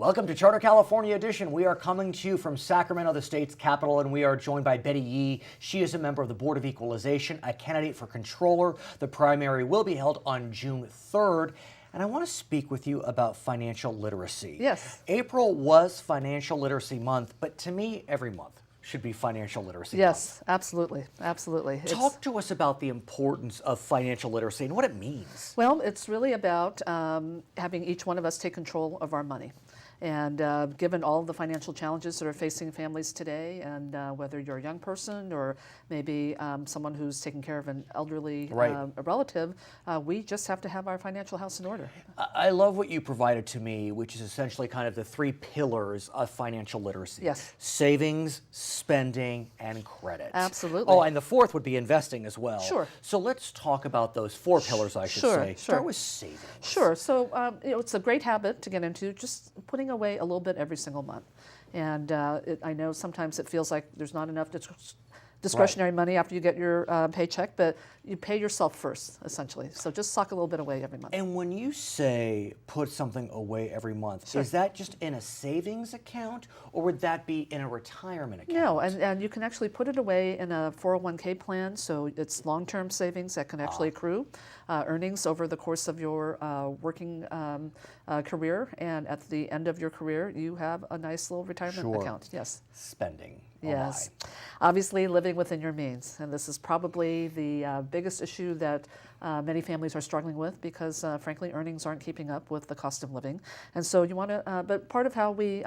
Welcome to Charter California Edition. We are coming to you from Sacramento, the state's capital, and we are joined by Betty Yee. She is a member of the Board of Equalization, a candidate for controller. The primary will be held on June 3rd. And I want to speak with you about financial literacy. Yes. April was Financial Literacy Month, but to me, every month should be Financial Literacy Month. Yes, absolutely, absolutely. Talk to us about the importance of financial literacy and what it means. Well, it's really about having each one of us take control of our money. And given all of the financial challenges that are facing families today, and whether you're a young person or maybe someone who's taking care of an elderly relative, we just have to have our financial house in order. I love what you provided to me, which is essentially kind of the three pillars of financial literacy. Yes. Savings, spending, and credit. Absolutely. Oh, and the fourth would be investing as well. Sure. So let's talk about those four pillars, I should say. Start with savings. Sure. So it's a great habit to get into, just putting away a little bit every single month. And I know sometimes it feels like there's not enough discretionary money after you get your paycheck, but you pay yourself first, essentially. So just sock a little bit away every month. And when you say put something away every month, is that just in a savings account, or would that be in a retirement account? No, and you can actually put it away in a 401k plan, so it's long-term savings that can actually accrue earnings over the course of your working career, and at the end of your career, you have a nice little retirement account. Yes. Spending. Yes. Obviously, living within your means, and this is probably the biggest issue that many families are struggling with because, frankly, earnings aren't keeping up with the cost of living. And so you want to, but part of how we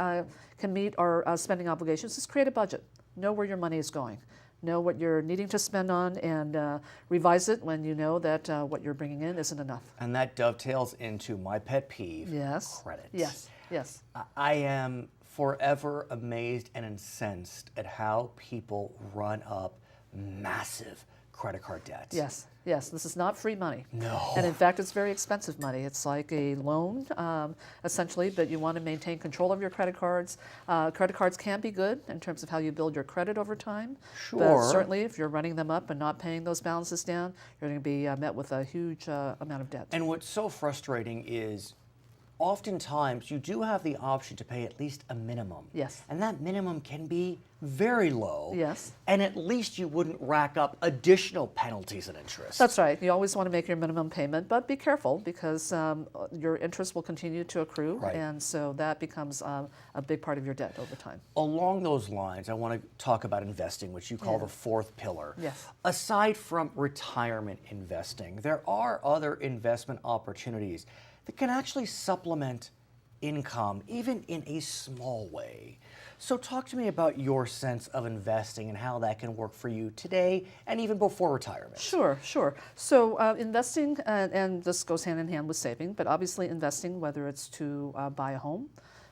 can meet our spending obligations is create a budget. Know where your money is going. Know what you're needing to spend on, and revise it when you know that what you're bringing in isn't enough. And that dovetails into my pet peeve, credit. Yes, yes. I am forever amazed and incensed at how people run up massive credit card debts. Yes, yes. This is not free money. No. And in fact, it's very expensive money. It's like a loan, essentially, but you want to maintain control of your credit cards. Credit cards can be good in terms of how you build your credit over time. Sure. But certainly, if you're running them up and not paying those balances down, you're going to be met with a huge amount of debt. And what's so frustrating is oftentimes you do have the option to pay at least a minimum. Yes. And that minimum can be very low. Yes. And at least you wouldn't rack up additional penalties and interest. That's right. You always want to make your minimum payment, but be careful because your interest will continue to accrue, and so that becomes a big part of your debt over time. Along those lines, I want to talk about investing, which you call the fourth pillar. Yes. Aside from retirement investing, there are other investment opportunities that can actually supplement income, even in a small way. So talk to me about your sense of investing and how that can work for you today and even before retirement. Sure, sure. So investing, and this goes hand in hand with saving, but obviously investing, whether it's to buy a home,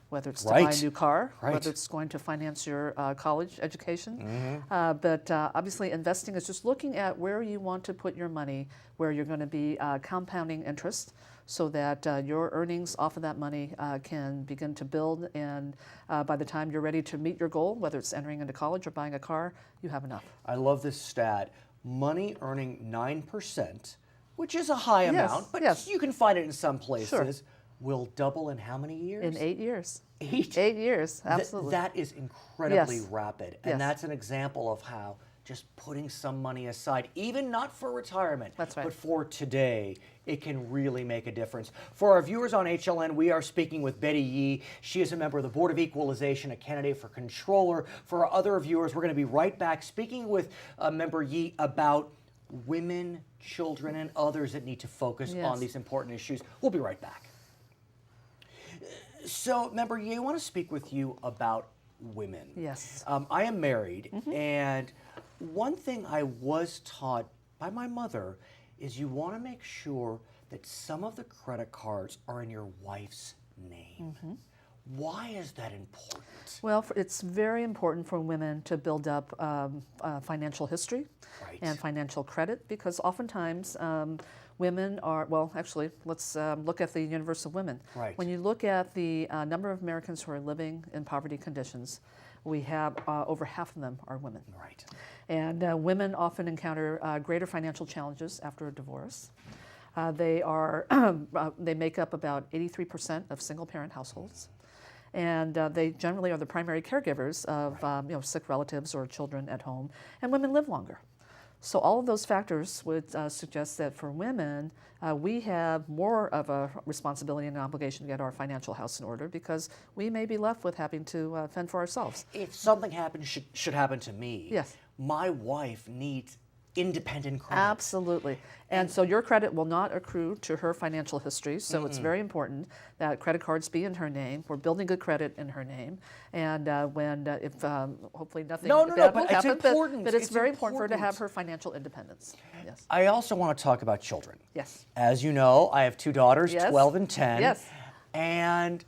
whether it's to buy a new car, whether it's going to finance your college education. But obviously investing is just looking at where you want to put your money, where you're going to be compounding interest, so that your earnings off of that money can begin to build, and by the time you're ready to meet your goal, whether it's entering into college or buying a car, you have enough. I love this stat. Money earning 9%, which is a high amount, but you can find it in some places, will double in how many years? In 8 years. 8 years, absolutely. That is incredibly rapid, and that's an example of how just putting some money aside, even not for retirement, but for today, it can really make a difference. For our viewers on HLN, we are speaking with Betty Yee. She is a member of the Board of Equalization, a candidate for controller. For our other viewers, we're going to be right back speaking with Member Yee about women, children, and others that need to focus on these important issues. We'll be right back. So, Member Yee, I want to speak with you about women. Yes. I am married, and one thing I was taught by my mother is you want to make sure that some of the credit cards are in your wife's name. Why is that important? Well, it's very important for women to build up financial history and financial credit, because oftentimes women are, well, actually, let's look at the universe of women. When you look at the number of Americans who are living in poverty conditions, we have over half of them are women. And women often encounter greater financial challenges after a divorce. They make up about 83% of single-parent households. And they generally are the primary caregivers of sick relatives or children at home, and women live longer. So all of those factors would suggest that for women, we have more of a responsibility and an obligation to get our financial house in order, because we may be left with having to fend for ourselves. If something happens, should happen to me, yes, my wife needs independent credit. Absolutely. And so your credit will not accrue to her financial history, so it's very important that credit cards be in her name. We're building good credit in her name. And if hopefully nothing bad will happen, but it's very important for her to have her financial independence. Yes. I also want to talk about children. Yes. As you know, I have 2 daughters, 12 and 10. Yes. And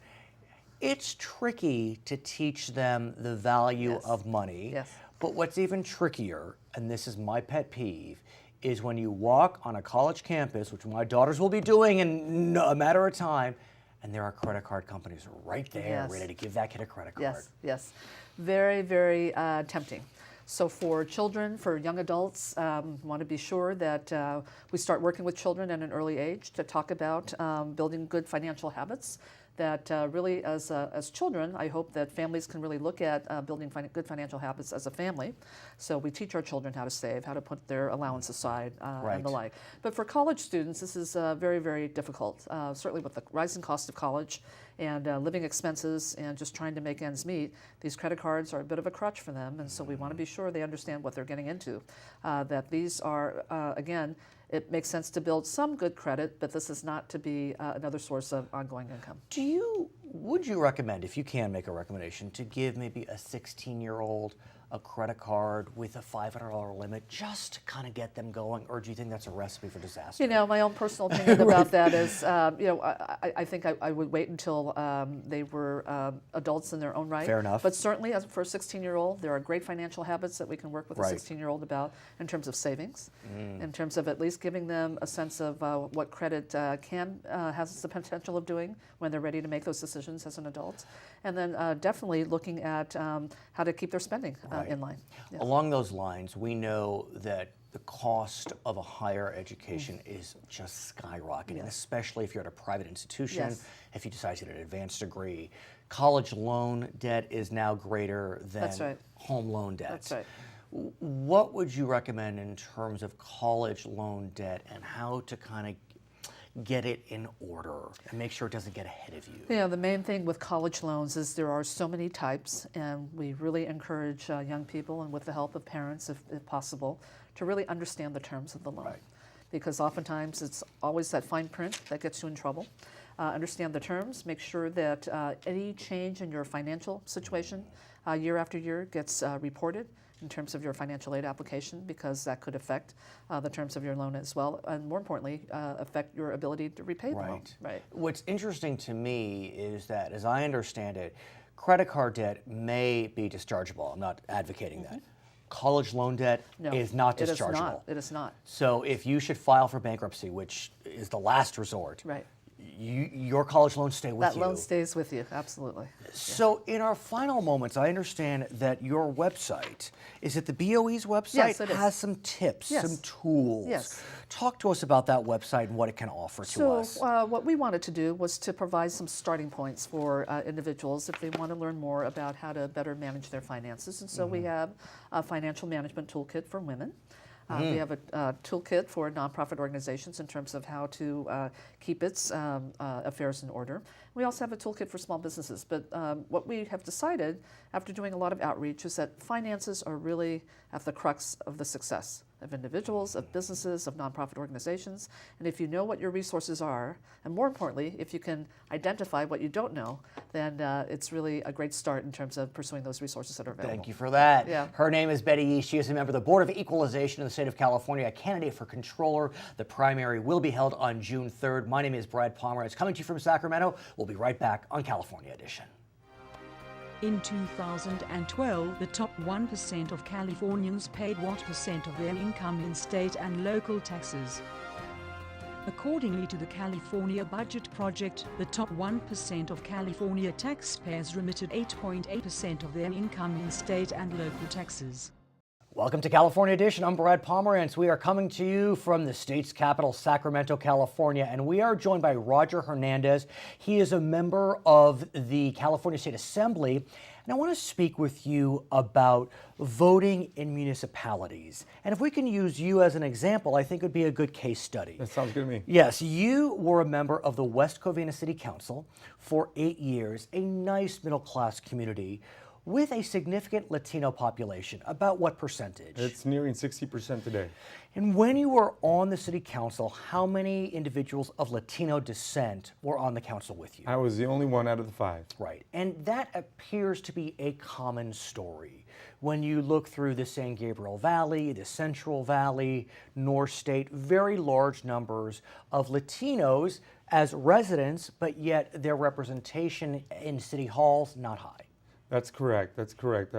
it's tricky to teach them the value of money. Yes. But what's even trickier, and this is my pet peeve, is when you walk on a college campus, which my daughters will be doing in a matter of time, and there are credit card companies right there ready to give that kid a credit card. Yes, yes. Very, very tempting. So for children, for young adults, want to be sure that we start working with children at an early age to talk about building good financial habits. That really, as children, I hope that families can really look at building good financial habits as a family. So we teach our children how to save, how to put their allowance aside, and the like. But for college students, this is very, very difficult. Certainly with the rising cost of college and living expenses and just trying to make ends meet, these credit cards are a bit of a crutch for them. And so we want to be sure they understand what they're getting into. That these are, again, it makes sense to build some good credit, but this is not to be another source of ongoing income. Would you recommend, if you can make a recommendation, to give maybe a 16-year-old a credit card with a $500 limit just to kind of get them going, or do you think that's a recipe for disaster? You know, my own personal opinion about that is, I think I would wait until they were adults in their own right. Fair enough. But certainly, for a 16-year-old, there are great financial habits that we can work with a 16-year-old about in terms of savings, in terms of at least giving them a sense of what credit has the potential of doing when they're ready to make those decisions as an adult, and then definitely looking at how to keep their spending in line. Yes. Along those lines, we know that the cost of a higher education is just skyrocketing, especially if you're at a private institution, if you decide to get an advanced degree. College loan debt is now greater than home loan debt. That's right. What would you recommend in terms of college loan debt and how to kind of get it in order and make sure it doesn't get ahead of you? Yeah, the main thing with college loans is there are so many types, and we really encourage young people, and with the help of parents, if possible, to really understand the terms of the loan. Because oftentimes it's always that fine print that gets you in trouble. Understand the terms, make sure that any change in your financial situation year after year gets reported in terms of your financial aid application, because that could affect the terms of your loan as well, and more importantly, affect your ability to repay the loan. Right. What's interesting to me is that, as I understand it, credit card debt may be dischargeable. I'm not advocating that. College loan debt is not dischargeable. It is not. So if you should file for bankruptcy, which is the last resort, your college loans stay with you. That loan stays with you, absolutely. So in our final moments, I understand that your website, is it the BOE's website? Yes, it is. Has some tips, some tools. Yes. Talk to us about that website and what it can offer to us. So what we wanted to do was to provide some starting points for individuals if they want to learn more about how to better manage their finances. And so we have a financial management toolkit for women. We have a toolkit for nonprofit organizations in terms of how to keep its affairs in order. We also have a toolkit for small businesses. But what we have decided after doing a lot of outreach is that finances are really at the crux of the success of individuals, of businesses, of nonprofit organizations. And if you know what your resources are, and more importantly, if you can identify what you don't know, then it's really a great start in terms of pursuing those resources that are available. Thank you for that. Yeah. Her name is Betty Yee. She is a member of the Board of Equalization in the state of California, a candidate for controller. The primary will be held on June 3rd. My name is Brad Pomerance, coming to you from Sacramento. We'll be right back on California Edition. In 2012, the top 1% of Californians paid what percent of their income in state and local taxes? Accordingly to the California Budget Project, the top 1% of California taxpayers remitted 8.8% of their income in state and local taxes. Welcome to California Edition. I'm Brad Pomerance. We are coming to you from the state's capital, Sacramento, California, and we are joined by Roger Hernandez. He is a member of the California State Assembly, and I want to speak with you about voting in municipalities. And if we can use you as an example, I think it would be a good case study. That sounds good to me. Yes, you were a member of the West Covina City Council for 8 years, a nice middle-class community with a significant Latino population. About what percentage? It's nearing 60% today. And when you were on the city council, how many individuals of Latino descent were on the council with you? I was the only one out of the 5. Right, and that appears to be a common story. When you look through the San Gabriel Valley, the Central Valley, North State, very large numbers of Latinos as residents, but yet their representation in city halls, not high. That's correct. That's correct.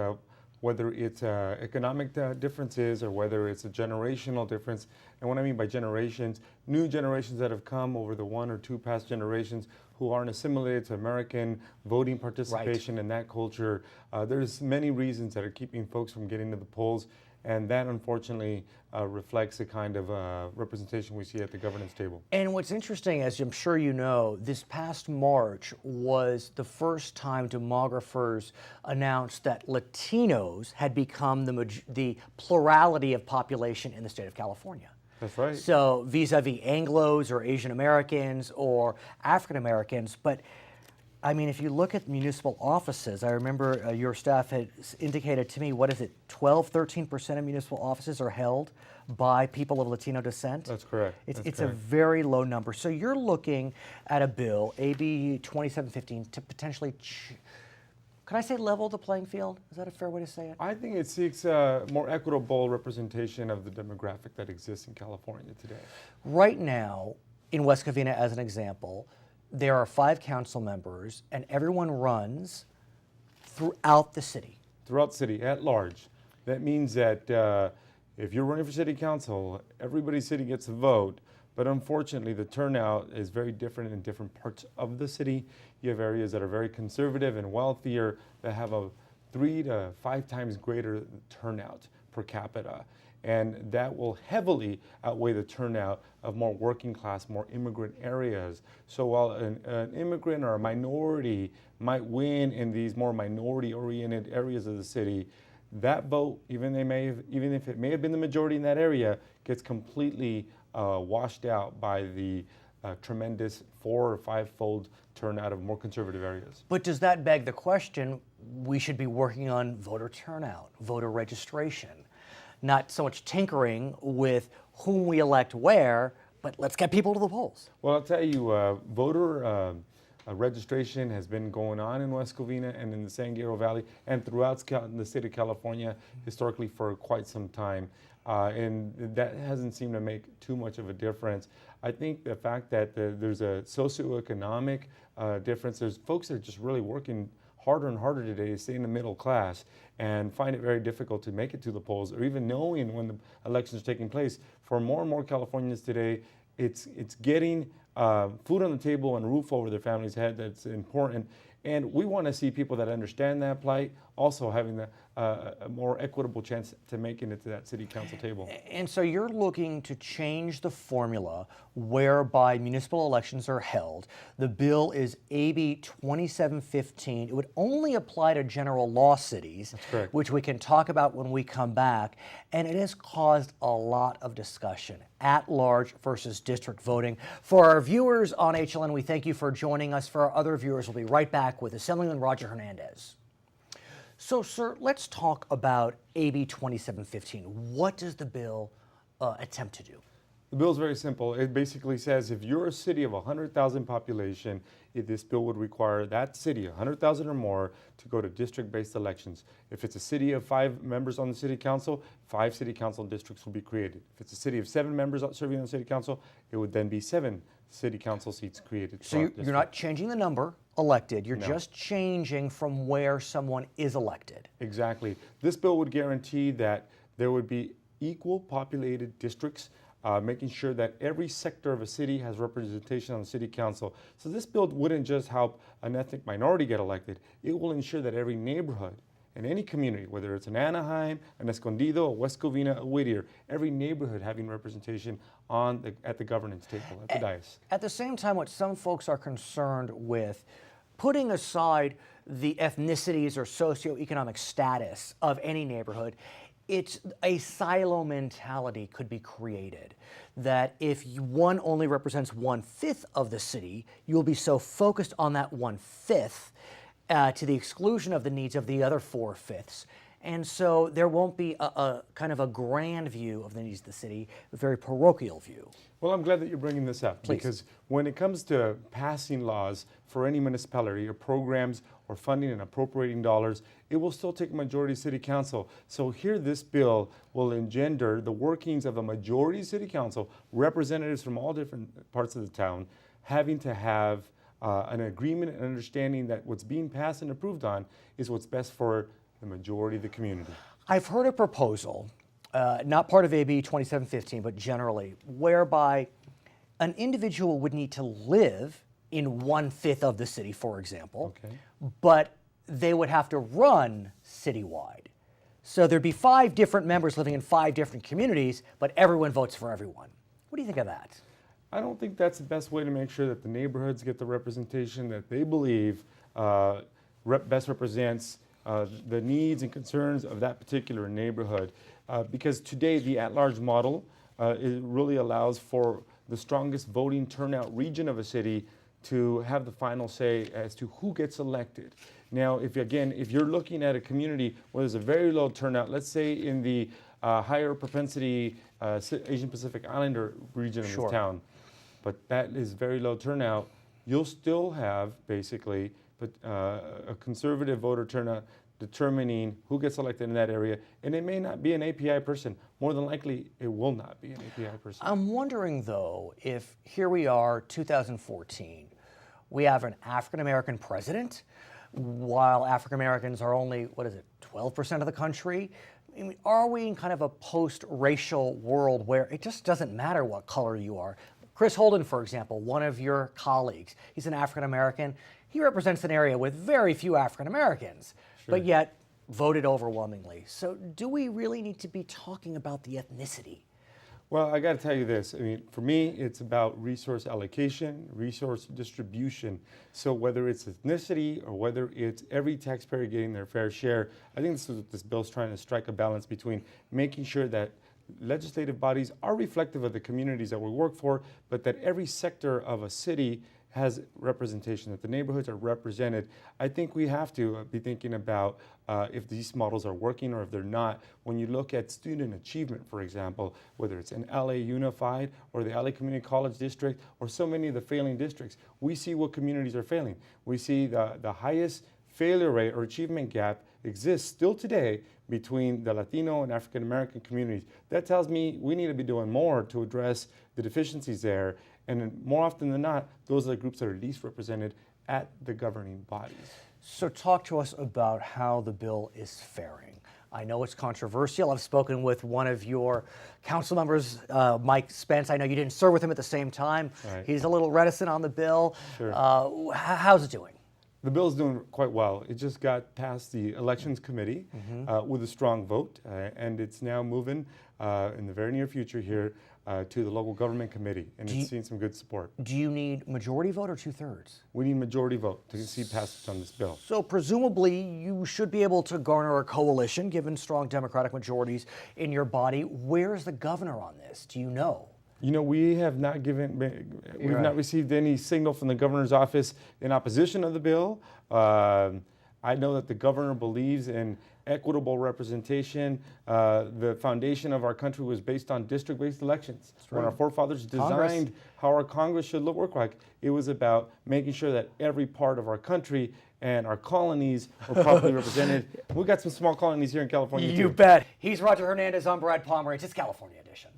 Whether it's economic differences or whether it's a generational difference. And what I mean by generations, new generations that have come over the 1 or 2 past generations who aren't assimilated to American voting participation in that culture. There's many reasons that are keeping folks from getting to the polls. And that, unfortunately, reflects the kind of representation we see at the governance table. And what's interesting, as I'm sure you know, this past March was the first time demographers announced that Latinos had become the plurality of population in the state of California. That's right. So vis-a-vis Anglos or Asian Americans or African Americans, but I mean, if you look at municipal offices, I remember your staff had indicated to me, what is it, 12, 13% of municipal offices are held by people of Latino descent? That's correct. It's a very low number. So you're looking at a bill, AB 2715, to potentially, could I say level the playing field? Is that a fair way to say it? I think it seeks more equitable representation of the demographic that exists in California today. Right now, in West Covina, as an example, there are 5 council members, and everyone runs throughout the city. Throughout the city, at large. That means that if you're running for city council, everybody's city gets a vote, but unfortunately the turnout is very different in different parts of the city. You have areas that are very conservative and wealthier that have a 3 to 5 times greater turnout per capita. And that will heavily outweigh the turnout of more working class, more immigrant areas. So while an immigrant or a minority might win in these more minority-oriented areas of the city, that vote, even if it may have been the majority in that area, gets completely washed out by the tremendous 4 or 5-fold turnout of more conservative areas. But does that beg the question, we should be working on voter turnout, voter registration? Not so much tinkering with whom we elect where, but let's get people to the polls. Well, I'll tell you, voter registration has been going on in West Covina and in the San Gabriel Valley and throughout the state of California historically for quite some time. And that hasn't seemed to make too much of a difference. I think the fact that there's a socioeconomic difference, there's folks that are just really working harder and harder today to stay in the middle class and find it very difficult to make it to the polls or even knowing when the elections are taking place. For more and more Californians today, it's getting food on the table and a roof over their family's head that's important. And we want to see people that understand that plight also having a more equitable chance to making it to that city council table. And so you're looking to change the formula whereby municipal elections are held. The bill is AB 2715. It would only apply to general law cities, which we can talk about when we come back. And it has caused a lot of discussion, at large versus district voting. For our viewers on HLN, we thank you for joining us. For our other viewers, we'll be right back with Assemblyman Roger Hernandez. So, sir, let's talk about AB 2715. What does the bill attempt to do? The bill is very simple. It basically says if you're a city of 100,000 population, this bill would require that city, 100,000 or more, to go to district-based elections. If it's a city of 5 members on the city council, 5 city council districts will be created. If it's a city of 7 members serving on the city council, it would then be 7 city council seats created. So you're not changing the number elected, you're just changing from where someone is elected. Exactly. This bill would guarantee that there would be equal populated districts, making sure that every sector of a city has representation on the city council. So this bill wouldn't just help an ethnic minority get elected, it will ensure that every neighborhood in any community, whether it's in Anaheim, an Escondido, a West Covina, a Whittier, every neighborhood having representation at the governance table, at the dais. At the same time, what some folks are concerned with, putting aside the ethnicities or socioeconomic status of any neighborhood, it's a silo mentality could be created, that if one only represents 1/5 of the city, you'll be so focused on that 1/5 to the exclusion of the needs of the other 4/5. And so there won't be a kind of a grand view of the needs of the city, a very parochial view. Well, I'm glad that you're bringing this up. Please. Because when it comes to passing laws for any municipality or programs or funding and appropriating dollars, it will still take a majority city council. So here this bill will engender the workings of a majority city council, representatives from all different parts of the town, having to have an agreement and understanding that what's being passed and approved on is what's best for the majority of the community. I've heard a proposal, not part of AB 2715, but generally, whereby an individual would need to live in 1/5 of the city, for example, but they would have to run citywide. So there'd be 5 different members living in 5 different communities, but everyone votes for everyone. What do you think of that? I don't think that's the best way to make sure that the neighborhoods get the representation that they believe best represents the needs and concerns of that particular neighborhood. Because today the at-large model it really allows for the strongest voting turnout region of a city to have the final say as to who gets elected. Now, if you're looking at a community where there's a very low turnout, let's say in the higher propensity Asian Pacific Islander region of the town, but that is very low turnout, you'll still have basically a conservative voter turnout determining who gets elected in that area, and it may not be an API person. More than likely, it will not be an API person. I'm wondering, though, if here we are, 2014, we have an African-American president, while African-Americans are only, 12% of the country? I mean, are we in kind of a post-racial world where it just doesn't matter what color you are? Chris Holden, for example, one of your colleagues, he's an African-American. He represents an area with very few African-Americans, but yet voted overwhelmingly. So do we really need to be talking about the ethnicity? Well, I got to tell you this. I mean, for me, it's about resource allocation, resource distribution. So whether it's ethnicity or whether it's every taxpayer getting their fair share, I think this is what this bill's trying to strike a balance between making sure that legislative bodies are reflective of the communities that we work for, but that every sector of a city has representation, that the neighborhoods are represented. I think we have to be thinking about if these models are working or if they're not. When you look at student achievement, for example, whether it's in LA Unified or the LA Community College District or so many of the failing districts, we see what communities are failing. We see the highest failure rate or achievement gap exists still today between the Latino and African American communities. That tells me we need to be doing more to address the deficiencies there. And more often than not, those are the groups that are least represented at the governing bodies. So talk to us about how the bill is faring. I know it's controversial. I've spoken with one of your council members, Mike Spence. I know you didn't serve with him at the same time. Right. He's a little reticent on the bill. Sure. How's it doing? The bill's doing quite well. It just got past the Elections Committee with a strong vote, and it's now moving in the very near future here to the local government committee, and it's seen some good support. Do you need majority vote or 2/3? We need majority vote to see passage on this bill. So presumably you should be able to garner a coalition given strong Democratic majorities in your body. Where's the governor on this? Do you know? You know, we have not not received any signal from the governor's office in opposition of the bill. I know that the governor believes in equitable representation. The foundation of our country was based on district-based elections. When our forefathers designed how our Congress should work like, it was about making sure that every part of our country and our colonies were properly represented. We got some small colonies here in California, You too. bet. He's Roger Hernandez. I'm Brad Pomerance. It's California Edition.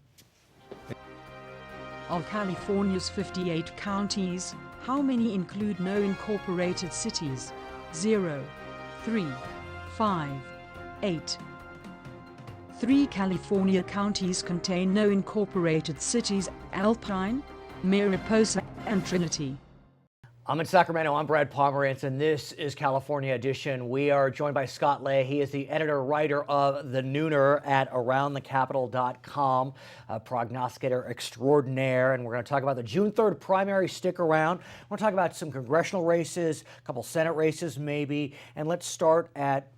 Of California's 58 counties, how many include no incorporated cities? 0, 3, 5, 8. 3 California counties contain no incorporated cities: Alpine, Mariposa, and Trinity. I'm in Sacramento. I'm Brad Pomerance, and this is California Edition. We are joined by Scott Lay. He is the editor-writer of The Nooner at AroundTheCapitol.com, a prognosticator extraordinaire, and we're going to talk about the June 3rd primary. Stick around. We're going to talk about some congressional races, a couple Senate races maybe, and let's start at,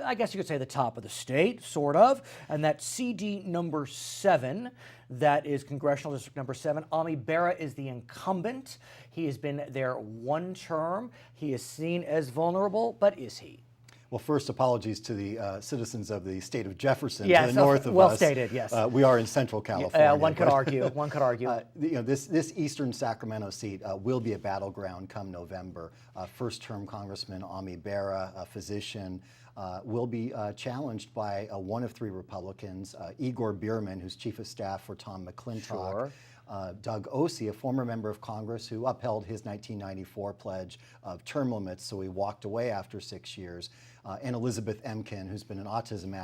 I guess you could say, the top of the state, sort of, and that's CD number 7. That is Congressional District number 7. Ami Bera is the incumbent. He has been there one term. He is seen as vulnerable, but is he? Well, first, apologies to the citizens of the state of Jefferson, yes, to the north of well us. Well stated, yes. We are in Central California. One could argue. One could argue. This eastern Sacramento seat will be a battleground come November. First-term Congressman Ami Bera, a physician, will be challenged by one of 3 Republicans, Igor Bierman, who's chief of staff for Tom McClintock, sure. Doug Ossie, a former member of Congress who upheld his 1994 pledge of term limits, so he walked away after 6 years, and Elizabeth Emkin, who's been an autism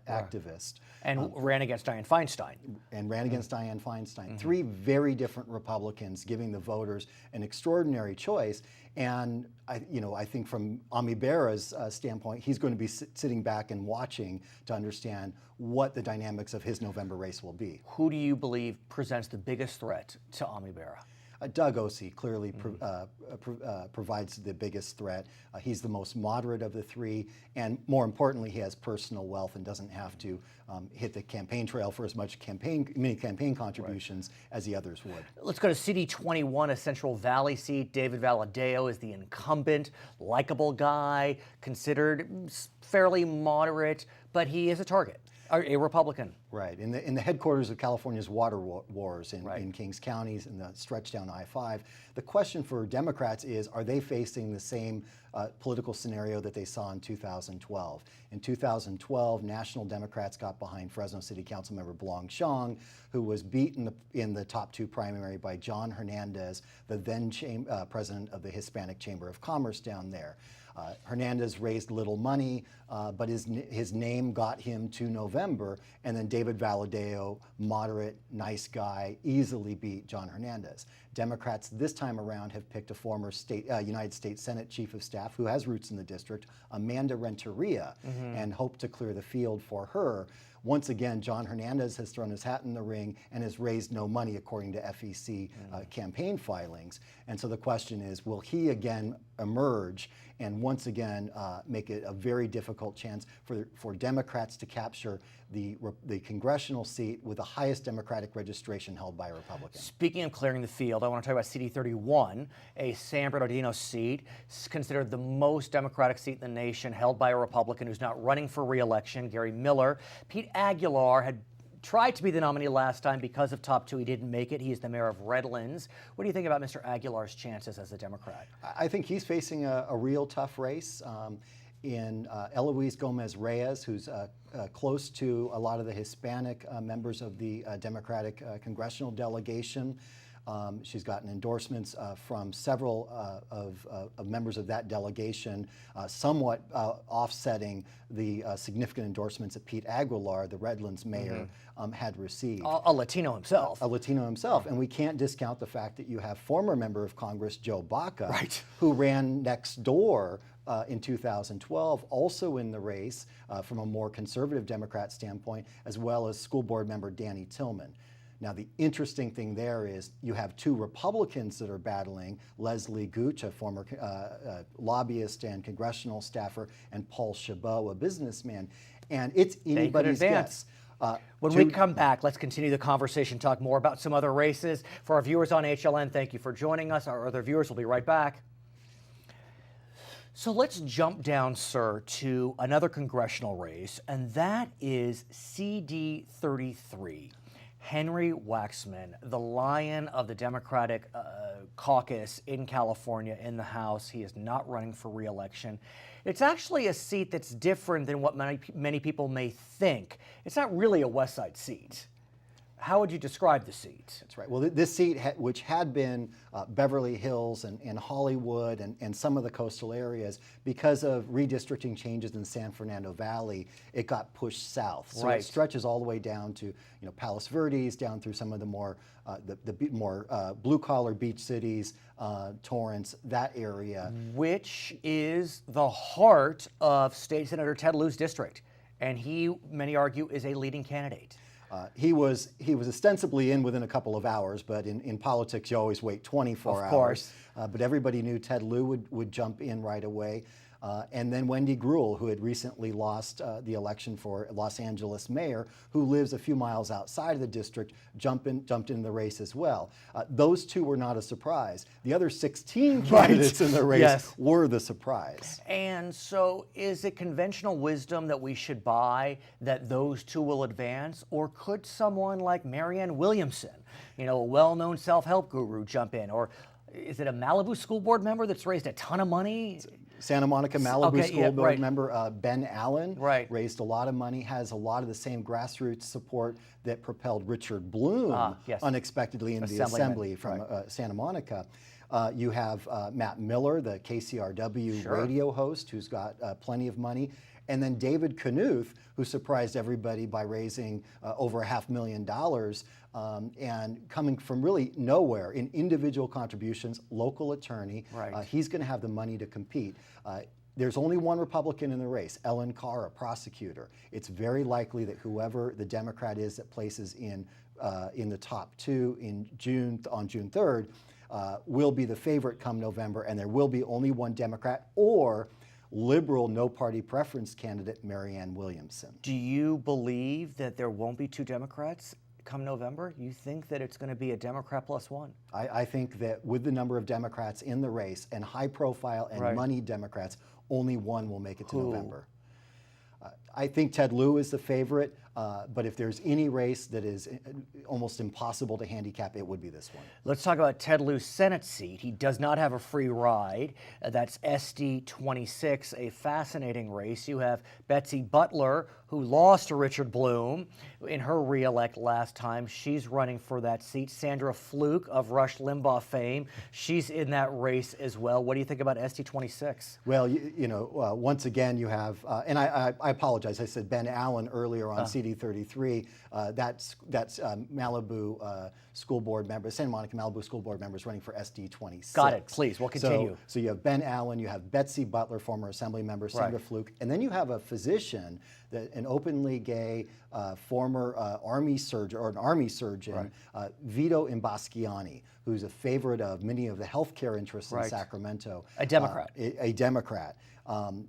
activist. And ran against Dianne Feinstein. And ran against Dianne Feinstein. 3 very different Republicans giving the voters an extraordinary choice. And I think from Ami Bera's standpoint, he's going to be sitting back and watching to understand what the dynamics of his November race will be. Who do you believe presents the biggest threat to Ami Bera? Doug Ossie clearly provides the biggest threat. He's the most moderate of the 3, and more importantly, he has personal wealth and doesn't have to hit the campaign trail for as much many campaign contributions as the others would. Let's go to CD 21, a Central Valley seat. David Valadao is the incumbent, likable guy, considered fairly moderate, but he is a target. A Republican. Right. In the headquarters of California's water wars in Kings Counties and the stretch down I-5, the question for Democrats is, are they facing the same political scenario that they saw in 2012? In 2012, National Democrats got behind Fresno City Councilmember Blong Xiong, who was beaten in the top 2 primary by John Hernandez, the then president of the Hispanic Chamber of Commerce down there. Hernandez raised little money, but his name got him to November, and then David Valadao, moderate, nice guy, easily beat John Hernandez. Democrats this time around have picked a former United States Senate Chief of Staff who has roots in the district, Amanda Renteria, and hope to clear the field for her. Once again, John Hernandez has thrown his hat in the ring and has raised no money according to FEC campaign filings. And so the question is, will he again emerge and once again make it a very difficult chance for Democrats to capture the congressional seat with the highest Democratic registration held by a Republican? Speaking of clearing the field, I want to talk about CD 31, a San Bernardino seat, considered the most Democratic seat in the nation, held by a Republican who's not running for re-election, Gary Miller. Pete Aguilar had tried to be the nominee last time. Because of top 2, he didn't make it. He is the mayor of Redlands. What do you think about Mr. Aguilar's chances as a Democrat? I think he's facing a real tough race. In Eloise Gomez-Reyes, who's close to a lot of the Hispanic members of the Democratic congressional delegation. She's gotten endorsements from several of members of that delegation, somewhat offsetting the significant endorsements that Pete Aguilar, the Redlands mayor, had received. A Latino himself. A Latino himself. And we can't discount the fact that you have former member of Congress, Joe Baca, right, who ran next door in 2012, also in the race from a more conservative Democrat standpoint, as well as school board member Danny Tillman. Now, the interesting thing there is you have 2 Republicans that are battling, Leslie Gooch, a former lobbyist and congressional staffer, and Paul Chabot, a businessman. And it's anybody's guess. When we come back, let's continue the conversation, talk more about some other races. For our viewers on HLN, thank you for joining us. Our other viewers will be right back. So let's jump down, sir, to another congressional race, and that is CD 33. Henry Waxman, the lion of the Democratic caucus in California in the House. He is not running for re-election. It's actually a seat that's different than what many people may think. It's not really a West Side seat. How would you describe the seat? That's right. Well, this seat, which had been Beverly Hills and Hollywood and some of the coastal areas, because of redistricting changes in San Fernando Valley, it got pushed south. So it stretches all the way down to Palos Verdes, down through some of the more blue-collar beach cities, Torrance, that area. Which is the heart of State Senator Ted Lieu's district. And he, many argue, is a leading candidate. He was ostensibly in within a couple of hours, but in politics you always wait 24 hours. Of course. But everybody knew Ted Lieu would jump in right away. And then Wendy Gruhl, who had recently lost the election for Los Angeles mayor, who lives a few miles outside of the district, jumped in the race as well. Those two were not a surprise. The other 16 candidates in the race were the surprise. And so is it conventional wisdom that we should buy that those two will advance? Or could someone like Marianne Williamson, a well-known self-help guru, jump in? Or is it a Malibu school board member that's raised a ton of money? Santa Monica Malibu School Board member Ben Allen raised a lot of money, has a lot of the same grassroots support that propelled Richard Bloom unexpectedly in the assembly from Santa Monica. You have Matt Miller, the KCRW radio host, who's got plenty of money. And then David Knuth, who surprised everybody by raising over $500,000 and coming from really nowhere in individual contributions, local attorney. He's going to have the money to compete. There's only one Republican in the race, Ellen Carr, a prosecutor. It's very likely that whoever the Democrat is that places in the top two on June 3rd will be the favorite come November, and there will be only one Democrat or liberal no-party preference candidate, Marianne Williamson. Do you believe that there won't be two Democrats come November? You think that it's going to be a Democrat plus one? I think that with the number of Democrats in the race and high-profile and moneyed Democrats, only one will make it to November. I think Ted Lieu is the favorite, but if there's any race that is almost impossible to handicap, it would be this one. Let's talk about Ted Lieu's Senate seat. He does not have a free ride. That's SD 26, a fascinating race. You have Betsy Butler, who lost to Richard Bloom in her re-elect last time. She's running for that seat. Sandra Fluke of Rush Limbaugh fame, she's in that race as well. What do you think about SD 26? Well, once again, you have, and I apologize, I said Ben Allen earlier on CD 33. That's Malibu school board member, Santa Monica Malibu school board members running for SD 26. Got it. Please, we'll continue. So you have Ben Allen, you have Betsy Butler, former assembly member, Sandra Fluke, and then you have a physician, an openly gay former army surgeon, Vito Imbasciani, who's a favorite of many of the healthcare interests in Sacramento. A Democrat. A Democrat.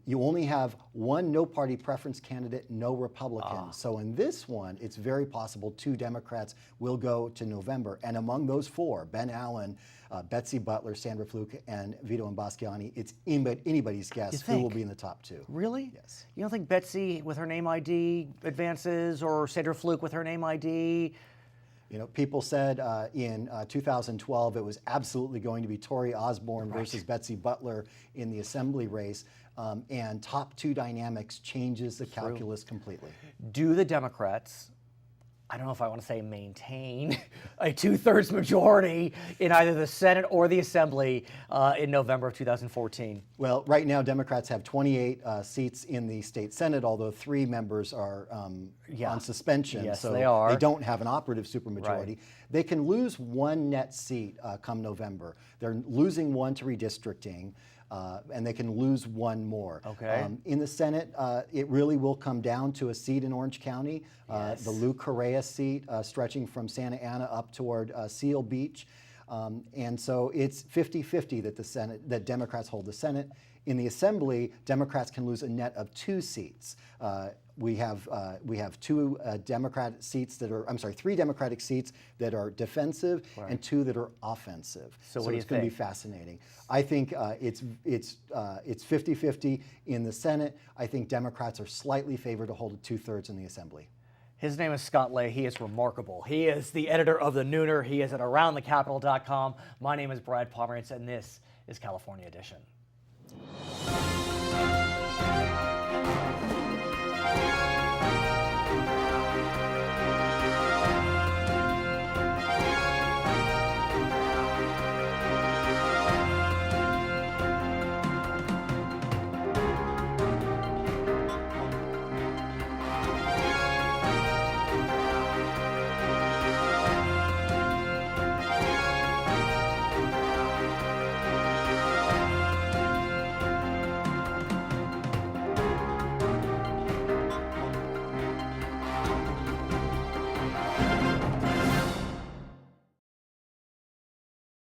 You only have one no-party preference candidate, no Republican. So in this one, it's very possible two Democrats will go to November. And among those four, Ben Allen, Betsy Butler, Sandra Fluke, and Vito Imbasciani, it's anybody's guess who will be in the top two. Really? Yes. You don't think Betsy with her name ID advances, or Sandra Fluke with her name ID? People said in 2012 it was absolutely going to be Tori Osborne versus Betsy Butler in the assembly race, and top two dynamics changes the calculus completely. Do the Democrats, I don't know if I want to say maintain, a two-thirds majority in either the Senate or the Assembly in November of 2014? Well, right now Democrats have 28 seats in the state Senate, although 3 members are on suspension, yes, so they don't have an operative supermajority. They can lose one net seat come November. They're losing one to redistricting. And they can lose one more. In the Senate, it really will come down to a seat in Orange County, the Lou Correa seat stretching from Santa Ana up toward Seal Beach. And so it's 50-50 that Democrats hold the Senate. In the Assembly, Democrats can lose a net of 2 seats. We have 3 Democratic seats that are defensive and 2 that are offensive. So what do you think? It's going to be fascinating. I think it's 50-50 in the Senate. I think Democrats are slightly favored to hold 2/3 in the Assembly. His name is Scott Lay. He is remarkable. He is the editor of The Nooner. He is at AroundTheCapitol.com. My name is Brad Pomerance, and this is California Edition.